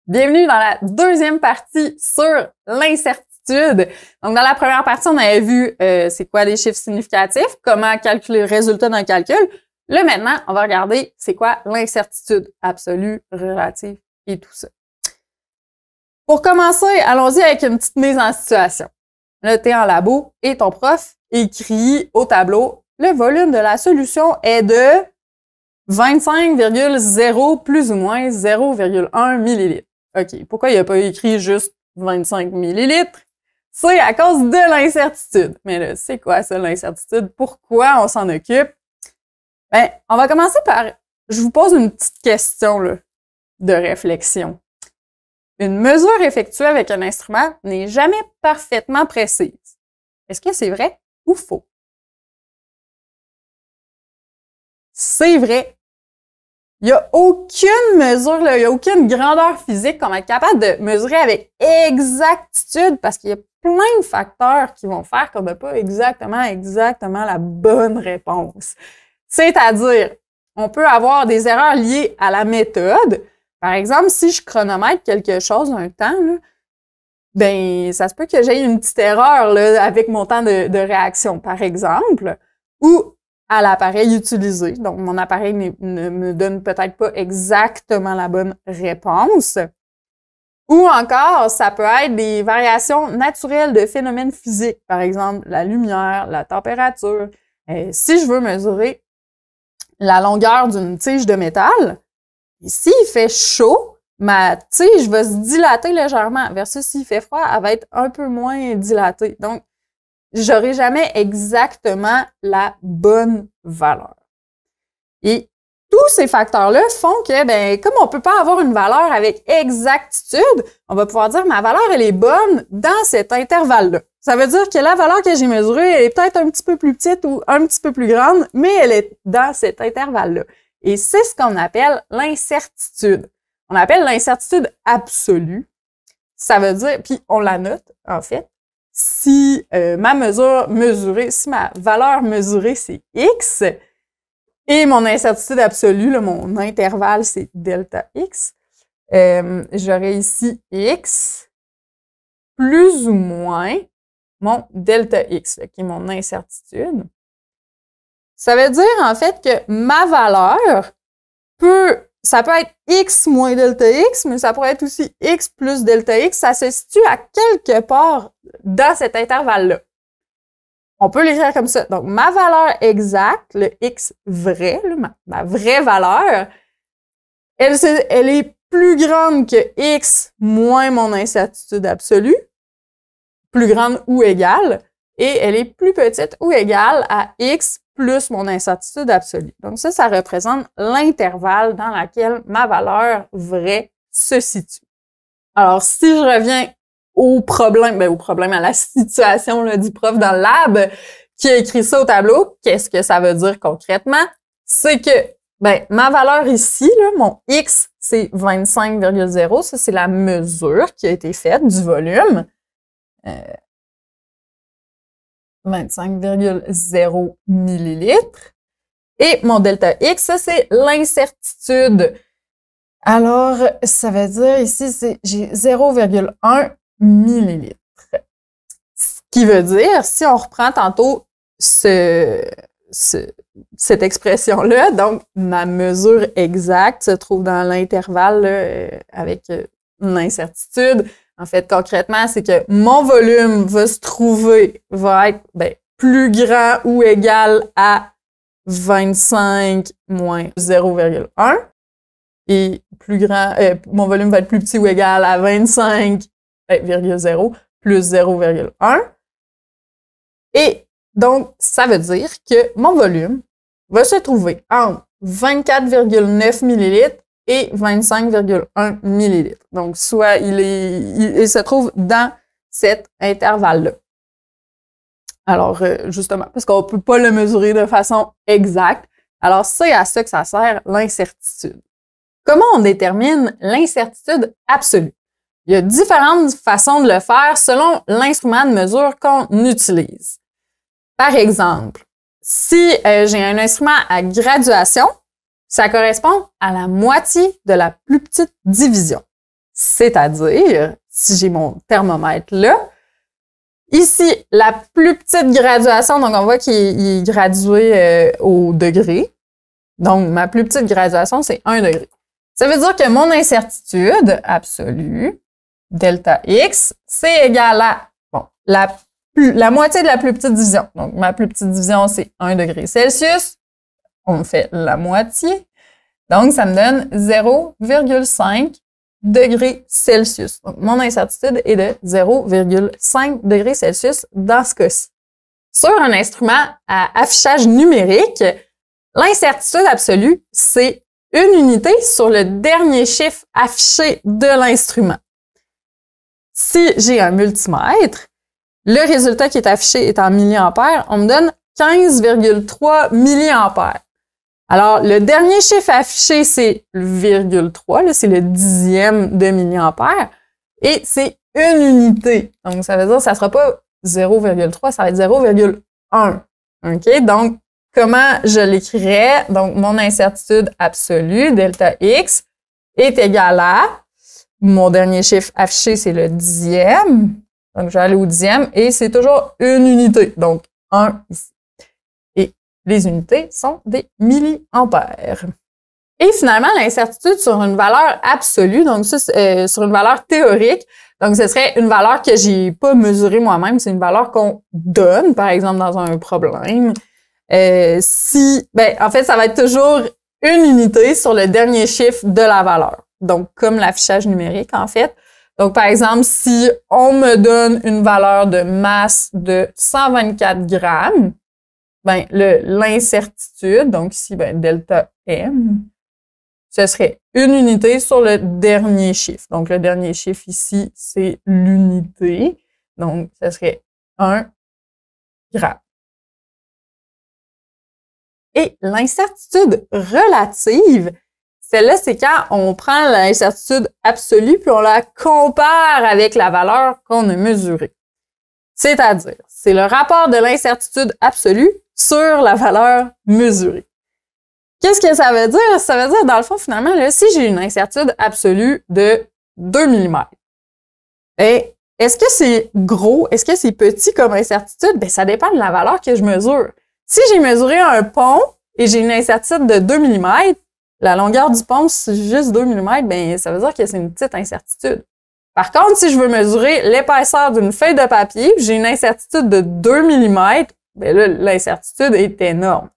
Bienvenue dans la deuxième partie sur l'incertitude. Donc, dans la première partie, on avait vu c'est quoi les chiffres significatifs, comment calculer le résultat d'un calcul. Là, maintenant, on va regarder c'est quoi l'incertitude absolue, relative et tout ça. Pour commencer, allons-y avec une petite mise en situation. Là, tu es en labo et ton prof écrit au tableau « Le volume de la solution est de 25,0 plus ou moins 0,1 millilitres. » OK, pourquoi il n'a pas écrit juste 25 millilitres? C'est à cause de l'incertitude. Mais là, c'est quoi ça, l'incertitude? Pourquoi on s'en occupe? Ben, on va commencer par... Je vous pose une petite question là, de réflexion. Une mesure effectuée avec un instrument n'est jamais parfaitement précise. Est-ce que c'est vrai ou faux? C'est vrai. Il n'y a aucune mesure, il n'y a aucune grandeur physique qu'on va être capable de mesurer avec exactitude parce qu'il y a plein de facteurs qui vont faire qu'on n'a pas exactement la bonne réponse. C'est-à-dire, on peut avoir des erreurs liées à la méthode. Par exemple, si je chronomètre quelque chose un temps, là, ben ça se peut que j'aie une petite erreur là, avec mon temps de réaction, par exemple, ou à l'appareil utilisé. Donc, mon appareil ne me donne peut-être pas exactement la bonne réponse. Ou encore, ça peut être des variations naturelles de phénomènes physiques, par exemple la lumière, la température. Si je veux mesurer la longueur d'une tige de métal, s'il fait chaud, ma tige va se dilater légèrement, versus s'il fait froid, elle va être un peu moins dilatée. Donc, j'aurai jamais exactement la bonne valeur. Et tous ces facteurs-là font que, ben, comme on peut pas avoir une valeur avec exactitude, on va pouvoir dire ma valeur, elle est bonne dans cet intervalle-là. Ça veut dire que la valeur que j'ai mesurée, elle est peut-être un petit peu plus petite ou un petit peu plus grande, mais elle est dans cet intervalle-là. Et c'est ce qu'on appelle l'incertitude. On appelle l'incertitude absolue. Ça veut dire, puis on la note, en fait, si ma valeur mesurée, c'est X, et mon incertitude absolue, là, mon intervalle, c'est delta X, j'aurais ici X plus ou moins mon delta X, là, qui est mon incertitude. Ça veut dire, en fait, que ma valeur ça peut être X moins delta X, mais ça pourrait être aussi X plus delta X. Ça se situe à quelque part dans cet intervalle-là. On peut l'écrire comme ça. Donc, ma valeur exacte, le X vrai, là, ma vraie valeur, elle est plus grande que X moins mon incertitude absolue, plus grande ou égale, et elle est plus petite ou égale à X plus mon incertitude absolue. Donc ça représente l'intervalle dans lequel ma valeur vraie se situe. Alors, si je reviens au problème, à la situation là, du prof dans le lab qui a écrit ça au tableau, qu'est-ce que ça veut dire concrètement? C'est que, ma valeur ici, là, mon X, c'est 25,0. Ça, c'est la mesure qui a été faite du volume. 25,0 millilitres. Et mon delta X, ça, c'est l'incertitude. Alors, ça veut dire ici, j'ai 0,1 millilitre. Ce qui veut dire, si on reprend tantôt cette expression-là, donc ma mesure exacte se trouve dans l'intervalle avec l'incertitude. En fait, concrètement, c'est que mon volume va être plus grand ou égal à 25 moins 0,1 et mon volume va être plus petit ou égal à 25,0 plus 0,1. Et donc, ça veut dire que mon volume va se trouver entre 24,9 millilitres et 25,1 millilitres. Donc, soit il se trouve dans cet intervalle-là. Alors, justement, parce qu'on peut pas le mesurer de façon exacte. Alors, c'est à ça que ça sert l'incertitude. Comment on détermine l'incertitude absolue? Il y a différentes façons de le faire selon l'instrument de mesure qu'on utilise. Par exemple, si j'ai un instrument à graduation, ça correspond à la moitié de la plus petite division. C'est-à-dire, si j'ai mon thermomètre là, ici, la plus petite graduation, donc on voit qu'il est gradué au degré. Donc, ma plus petite graduation, c'est 1 degré. Ça veut dire que mon incertitude absolue, delta X, c'est égal à la moitié de la plus petite division. Donc, ma plus petite division, c'est 1 degré Celsius. On fait la moitié. Donc, ça me donne 0,5 degrés Celsius. Donc, mon incertitude est de 0,5 degrés Celsius dans ce cas-ci. Sur un instrument à affichage numérique, l'incertitude absolue, c'est une unité sur le dernier chiffre affiché de l'instrument. Si j'ai un multimètre, le résultat qui est affiché est en milliampères, on me donne 15,3 milliampères. Alors, le dernier chiffre affiché, c'est le 0,3, c'est le dixième de milliampère, et c'est une unité. Donc, ça veut dire que ça ne sera pas 0,3, ça va être 0,1. OK? Donc, comment je l'écrirais? Donc, mon incertitude absolue, delta X, est égale à, mon dernier chiffre affiché, c'est le dixième. Donc, je vais aller au dixième, et c'est toujours une unité. Donc, 1 ici. Et les unités sont des milliampères. Et finalement, l'incertitude sur une valeur absolue, donc ça, sur une valeur théorique, donc ce serait une valeur que j'ai pas mesurée moi-même, c'est une valeur qu'on donne, par exemple, dans un problème. En fait, ça va être toujours une unité sur le dernier chiffre de la valeur. Donc, comme l'affichage numérique, en fait. Donc, par exemple, si on me donne une valeur de masse de 124 grammes, ben, l'incertitude, donc ici, ben, delta M, ce serait une unité sur le dernier chiffre. Donc, le dernier chiffre ici, c'est l'unité. Donc, ce serait 1 gramme. Et l'incertitude relative, celle-là, c'est quand on prend l'incertitude absolue puis on la compare avec la valeur qu'on a mesurée. C'est-à-dire, c'est le rapport de l'incertitude absolue sur la valeur mesurée. Qu'est-ce que ça veut dire? Ça veut dire, dans le fond, finalement, là, si j'ai une incertitude absolue de 2 mm, est-ce que c'est gros? Est-ce que c'est petit comme incertitude? Ben, ça dépend de la valeur que je mesure. Si j'ai mesuré un pont et j'ai une incertitude de 2 mm, la longueur du pont, c'est juste 2 mm, ben, ça veut dire que c'est une petite incertitude. Par contre, si je veux mesurer l'épaisseur d'une feuille de papier, j'ai une incertitude de 2 mm, ben là, l'incertitude est énorme.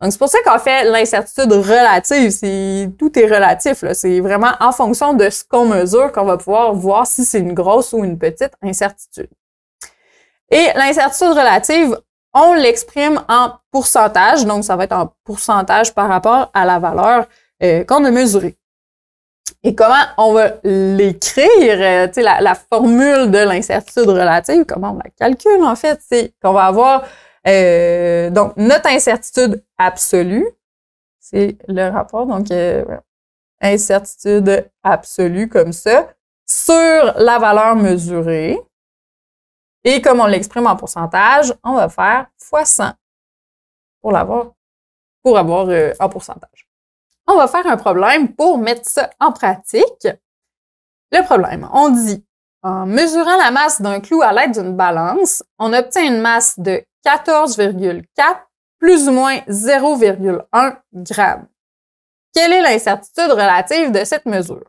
Donc, c'est pour ça qu'en fait, l'incertitude relative, tout est relatif, là. C'est vraiment en fonction de ce qu'on mesure qu'on va pouvoir voir si c'est une grosse ou une petite incertitude. Et l'incertitude relative, on l'exprime en pourcentage, donc ça va être en pourcentage par rapport à la valeur qu'on a mesurée. Et comment on va l'écrire, tu sais, la formule de l'incertitude relative, comment on la calcule en fait, c'est qu'on va avoir donc notre incertitude absolue, c'est le rapport, donc incertitude absolue comme ça, sur la valeur mesurée. Et comme on l'exprime en pourcentage, on va faire fois 100 pour avoir en pourcentage. On va faire un problème pour mettre ça en pratique. Le problème, on dit, en mesurant la masse d'un clou à l'aide d'une balance, on obtient une masse de 14,4 plus ou moins 0,1 g. Quelle est l'incertitude relative de cette mesure?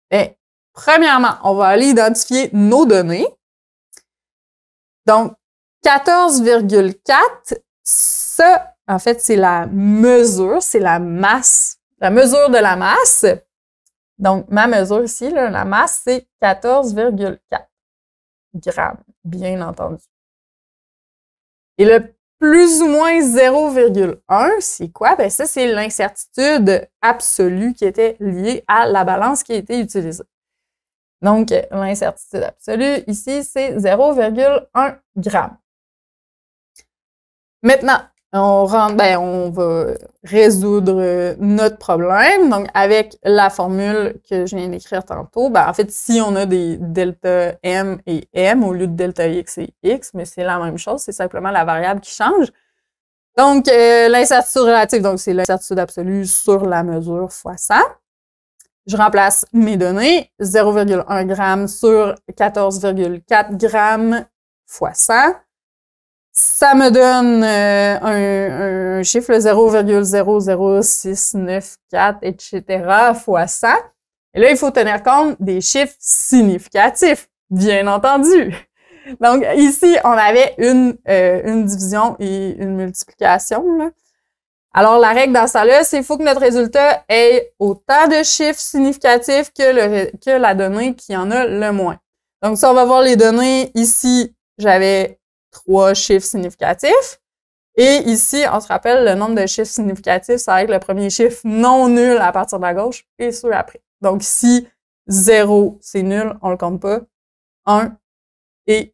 Bien, premièrement, on va aller identifier nos données. Donc, 14,4, ça, en fait, c'est la mesure, c'est la masse, la mesure de la masse. Donc, ma mesure ici, là, la masse, c'est 14,4 grammes, bien entendu. Et le plus ou moins 0,1, c'est quoi? Ben ça, c'est l'incertitude absolue qui était liée à la balance qui a été utilisée. Donc, l'incertitude absolue, ici, c'est 0,1 g. Maintenant, on va résoudre notre problème. Donc, avec la formule que je viens d'écrire tantôt, en fait, si on a des delta M et M au lieu de delta X et X, mais c'est la même chose, c'est simplement la variable qui change. Donc, l'incertitude relative, donc c'est l'incertitude absolue sur la mesure fois 100. je remplace mes données, 0,1 g sur 14,4 g fois 100. Ça me donne un chiffre 0,00694, etc. fois 100. Et là, il faut tenir compte des chiffres significatifs, bien entendu. Donc, ici, on avait une division et une multiplication, là. Alors, la règle dans ça là, c'est qu'il faut que notre résultat ait autant de chiffres significatifs que la donnée qui en a le moins. Donc, si on va voir les données, ici, j'avais 3 chiffres significatifs. Et ici, on se rappelle, le nombre de chiffres significatifs, ça va être le premier chiffre non nul à partir de la gauche et ceux après. Donc, si 0, c'est nul, on le compte pas. 1 et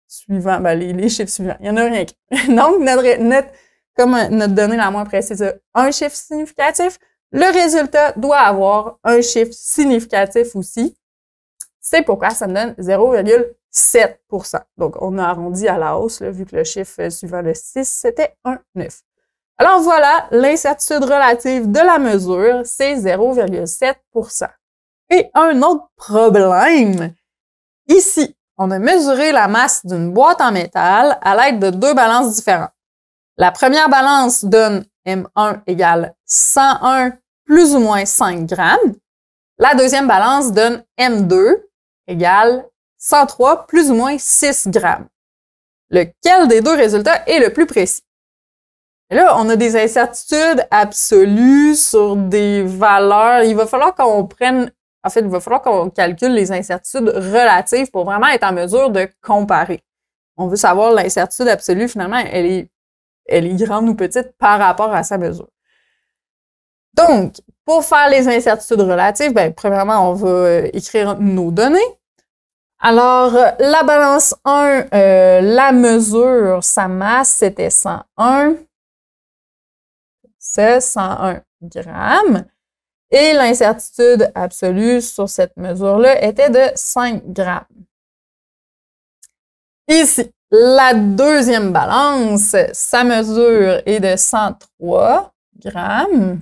suivant, ben, les chiffres suivants. Il y en a rien. Donc, comme notre donnée la moins précise a un chiffre significatif, le résultat doit avoir un chiffre significatif aussi. C'est pourquoi ça me donne 0,7%. Donc, on a arrondi à la hausse, là, vu que le chiffre suivant le 6, c'était un 9. Alors voilà, l'incertitude relative de la mesure, c'est 0,7%. Et un autre problème, ici, on a mesuré la masse d'une boîte en métal à l'aide de 2 balances différentes. La première balance donne M1 égale 101 plus ou moins 5 grammes. La deuxième balance donne M2 égale 103 plus ou moins 6 grammes. Lequel des deux résultats est le plus précis? Et là, on a des incertitudes absolues sur des valeurs. Il va falloir qu'on calcule les incertitudes relatives pour vraiment être en mesure de comparer. On veut savoir l'incertitude absolue, finalement, elle est grande ou petite par rapport à sa mesure. Donc, pour faire les incertitudes relatives, ben, premièrement, on va écrire nos données. Alors, la balance 1, la mesure, sa masse, c'était 101. C'est 101 grammes. Et l'incertitude absolue sur cette mesure-là était de 5 grammes. Ici, la deuxième balance, sa mesure est de 103 grammes.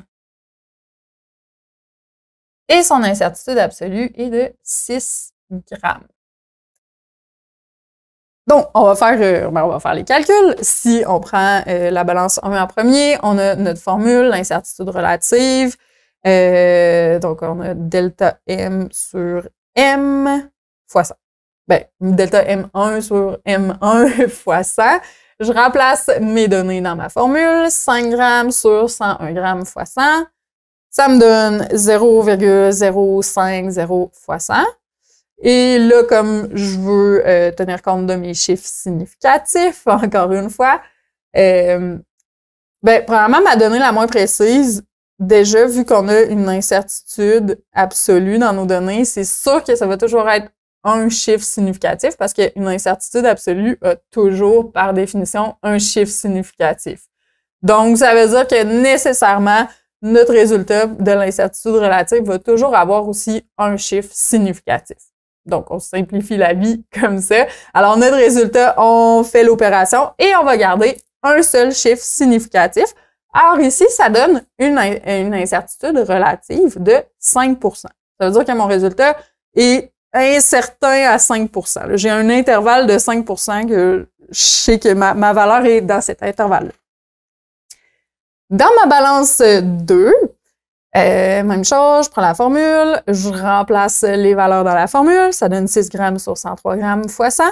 Et son incertitude absolue est de 6 grammes. Donc, on va faire les calculs. Si on prend la balance 1 en premier, on a notre formule, l'incertitude relative. Donc, on a delta M sur M fois 100. Ben, delta M1 sur M1 fois 100. Je remplace mes données dans ma formule. 5 grammes sur 101 grammes fois 100. Ça me donne 0,050 fois 100. Et là, comme je veux tenir compte de mes chiffres significatifs, encore une fois, premièrement, ma donnée la moins précise, déjà, vu qu'on a une incertitude absolue dans nos données, c'est sûr que ça va toujours être un chiffre significatif parce qu'une incertitude absolue a toujours, par définition, un chiffre significatif. Donc, ça veut dire que nécessairement, notre résultat de l'incertitude relative va toujours avoir aussi un chiffre significatif. Donc, on simplifie la vie comme ça. Alors, notre résultat, on fait l'opération et on va garder un seul chiffre significatif. Alors ici, ça donne une incertitude relative de 5%. Ça veut dire que mon résultat est incertain à 5%. J'ai un intervalle de 5% que je sais que ma valeur est dans cet intervalle-là. Dans ma balance 2, même chose, je prends la formule, je remplace les valeurs dans la formule, ça donne 6 grammes sur 103 grammes fois 100.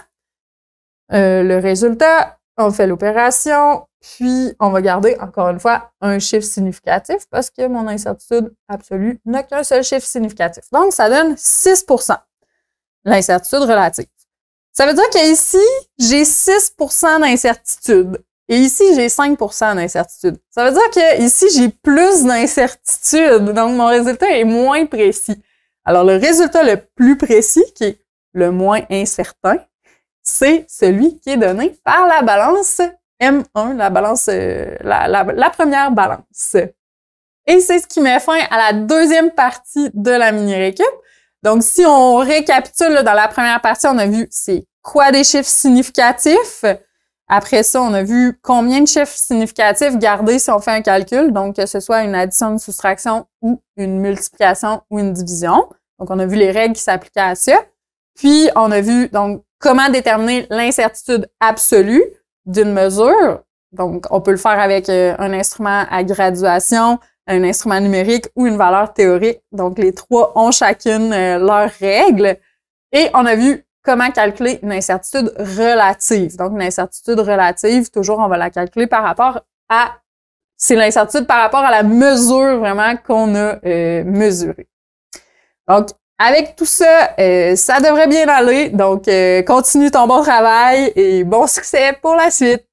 Le résultat, on fait l'opération, puis on va garder, encore une fois, un chiffre significatif parce que mon incertitude absolue n'a qu'un seul chiffre significatif. Donc, ça donne 6%, l'incertitude relative. Ça veut dire qu'ici, j'ai 6% d'incertitude. Et ici, j'ai 5% d'incertitude. Ça veut dire que ici, j'ai plus d'incertitude. Donc, mon résultat est moins précis. Alors, le résultat le plus précis, qui est le moins incertain, c'est celui qui est donné par la balance M1, la balance, la première balance. Et c'est ce qui met fin à la deuxième partie de la mini-récup. Donc, si on récapitule, là, dans la première partie, on a vu c'est quoi des chiffres significatifs. Après ça, on a vu combien de chiffres significatifs garder si on fait un calcul, donc que ce soit une addition, une soustraction ou une multiplication ou une division. Donc, on a vu les règles qui s'appliquaient à ça. Puis, on a vu donc comment déterminer l'incertitude absolue d'une mesure. Donc, on peut le faire avec un instrument à graduation, un instrument numérique ou une valeur théorique. Donc, les trois ont chacune leurs règles. Et on a vu comment calculer une incertitude relative. Donc, une incertitude relative, toujours, on va la calculer par rapport à... C'est l'incertitude par rapport à la mesure vraiment qu'on a mesurée. Donc, avec tout ça, ça devrait bien aller. Donc, continue ton bon travail et bon succès pour la suite!